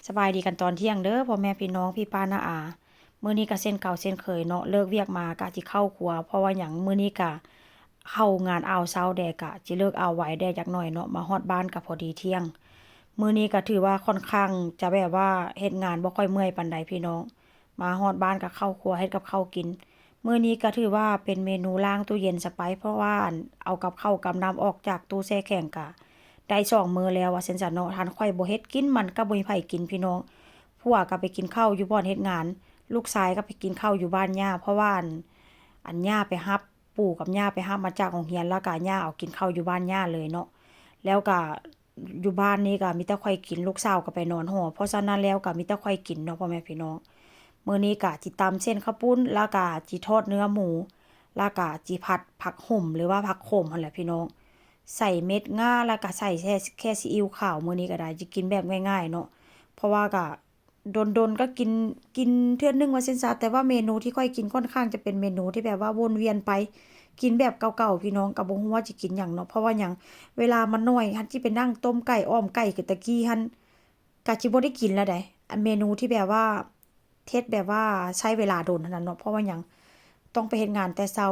สบายดีกันตอนเที่ยงเด้อพ่อแม่พี่น้องพี่ป้าน้าอามื้อนี้ก็เส้นเก่าเส้นเคยเนาะเลิกเวียกมากะสิเข้าครัวเพราะว่าหยังมื้อนี้ก็เข้างานอ้าวเช้าแดกะสิเลิกอ้าวไหวแดจักหน่อยเนาะมาฮอดบ้านก็พอดีเที่ยงมื้อนี้ก็ถือว่าค่อนข้างจะแบบว่าเฮ็ดงานบ่ค่อยเมื่อยปานใดพี่น้องมาฮอดบ้านก็เข้าครัวเฮ็ดกับข้าวกินมื้อนี้ก็ถือว่าเป็นเมนูล้างตู้เย็นซะไปเพราะว่าอั่นเอากับข้าวกับน้ำออกจากตู้แช่แข็งกะได้2 มื้อแล้วว่าซั่นซะเนาะคันข้อยบ่เฮ็ดกินมันก็บ่มีไผกินพี่น้อง ผัวก็ไปกินข้าวอยู่บ่อนเฮ็ดงานลูกชายก็ไปกินข้าวอยู่บ้านย่าเพราะว่าอันย่าไปรับปู่กับย่าไปรับมาจากโรงเรียนแล้วก็ย่าเอากินข้าวอยู่บ้านย่าเลยเนาะแล้วก็อยู่บ้านนี้ก็มีแต่ข้อยกินลูกสาวก็ไปนอนหอเพราะฉะนั้นแล้วก็มีแต่ข้อยกินเนาะพ่อแม่พี่น้องมื้อนี้ก็จิตำเส้นข้าวปุ้นแล้วก็จิทอดเนื้อหมูแล้วก็จิผัดผักห่มหรือว่าผักโขมหั่นแหละพี่น้องใส่เม็ดงาแล้วก็ใส่แค่ซีอิ๊วขาวมื้อนี้ก็ได้จิกินแบบง่ายๆเนาะ เพราะว่าก็โดนๆก็กินเทื่อนึงว่าซั่นซะแต่ว่าเมนูที่ค่อยกินค่อนข้างจะเป็นเมนูที่แบบว่าวนเวียนไปกินแบบเก่าๆพี่น้องก็บ่ฮู้ว่าสิกินหยังเนาะเพราะว่าหยังเวลามันน้อยหั้นสิไปนั่งต้มไก่อ้อมไก่คือแต่กี้หั้นก็สิบ่ได้กินแล้วเดะอันเมนูที่แบบว่าเฮ็ดแบบว่าใช้เวลาโดนเท่านั้นเนาะเพราะว่าหยังต้องไปเฮ็ดงานแต่เช้า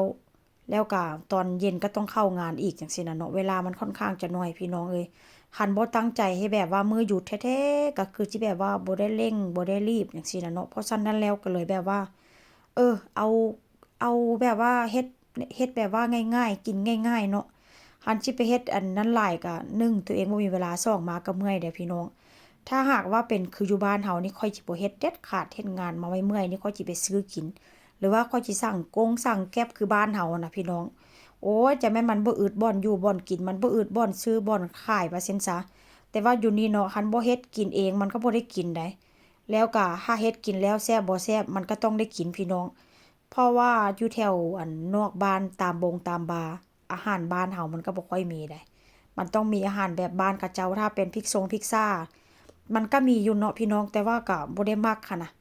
แล้วก็ตอนเย็นก็ต้องเข้างานอีกจังซี้น่ะเนาะเวลามันค่อนข้างจะน้อยพี่น้องเอ้ย คันบ่ตั้งใจให้แบบว่ามื้อหยุดแท้ๆก็คือสิแบบว่าบ่ได้เร่งบ่ได้รีบจังซี่น่ะเนาะเพราะฉะนั้นแล้วก็เลยแบบว่าเอาแบบว่าเฮ็ดแบบว่าง่ายๆกินง่ายๆเนาะคันสิไปเฮ็ดอันนั้นหลายก็1ตัวเองบ่มีเวลา2มาก็เมื่อยเด้อพี่น้องถ้าหากว่าเป็นคืออยู่บ้านเฮานี่ค่อยสิบ่เฮ็ดเด็ดขาดเฮ็ดงานมาเมื่อยๆนี่ค่อยสิไปซื้อกินหรือว่าค่อยสิสั่งแก๊บคือบ้านเฮาน่ะพี่น้อง โอ้ยจะแม่นมันบ่อืดบ่อนอยู่บ่อนกินมันบ่อืดบ่อนซื้อบ่อนขายว่าซั่นซะแต่ว่าอยู่นี่เนาะคันบ่เฮ็ดกินเองมันก็บ่ได้กินได้แล้วก็ถ้าเฮ็ดกินแล้วแซ่บบ่แซ่บมันก็ต้องได้กินพี่น้องเพราะว่าอยู่แถวอันนอกบ้านตามบงตามบาร์อาหารบ้านเฮามันก็บ่ค่อยมีได้มันต้องมีอาหารแบบบ้านเขาเจ้าถ้าเป็นพิซซามันก็มีอยู่เนาะพี่น้องแต่ว่าก็บ่ได้มักหั้นน่ะ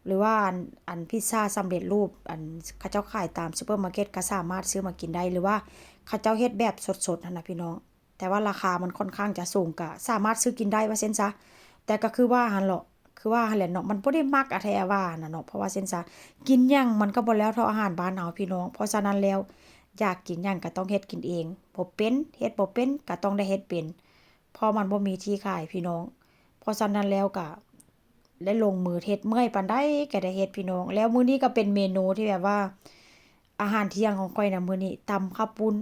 หรือว่าอันพิซซาสำเร็จรูปอันเขาเจ้าขายตามซูเปอร์มาร์เก็ตก็สามารถซื้อมากินได้หรือว่าเขาเจ้าเฮ็ดแบบสดๆนั่นน่ะพี่น้องแต่ว่าราคามันค่อนข้างจะสูงก็สามารถซื้อกินได้ว่าเซ็นซะแต่ก็คือว่าหั่นแหละคือว่าหั่นแหละเนาะมันบ่ได้มักอะแท้ว่าน่ะเนาะเพราะว่าเซ็นซะกินหยังมันก็บ่แล้วเท่าอาหารบ้านเฮาพี่น้องเพราะฉะนั้นแล้วอยากกินหยังก็ต้องเฮ็ดกินเองบ่เป็นเฮ็ดบ่เป็นก็ต้องได้เฮ็ดเป็นเพราะมันบ่มีที่ขายพี่น้องเพราะฉะนั้นแล้วก็ ได้ลงมือเฮ็ดเมื่อยปานใดก็ได้เฮ็ดพี่น้องแล้วมื้อนี้ก็เป็นเมนูที่แบบว่าอาหารเที่ยงของข้อยน่ะมื้อนี้ตำข้าวปุ้น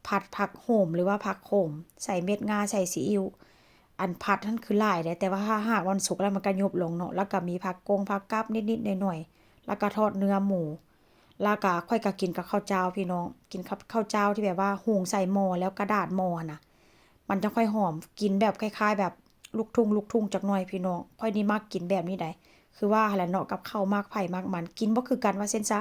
ผัดผักโขมหรือว่าผักโขมใส่เม็ดงาใส่ซีอิ๊วอันผัดนั่นคือหลายเด้แต่ว่าถ้าหากวันศุกร์แล้วมันก็ยุบลงเนาะแล้วก็มีผักกาดนิดๆหน่อยๆแล้วก็ทอดเนื้อหมูแล้วก็ข้อยก็กินกับข้าวเจ้าพี่น้องกินกับข้าวเจ้าที่แบบว่าหุงใส่หม้อแล้วกระดาษหม้อน่ะ มันจะค่อยหอมกินแบบคล้ายๆแบบลูกทุ่งจักหน่อยพี่น้องค่อยนี่มักกินแบบนี้ได้คือว่าหั่นแหละเนาะกับข้าวมักไผมักมันกินบ่คือกันว่าเซ็นซะ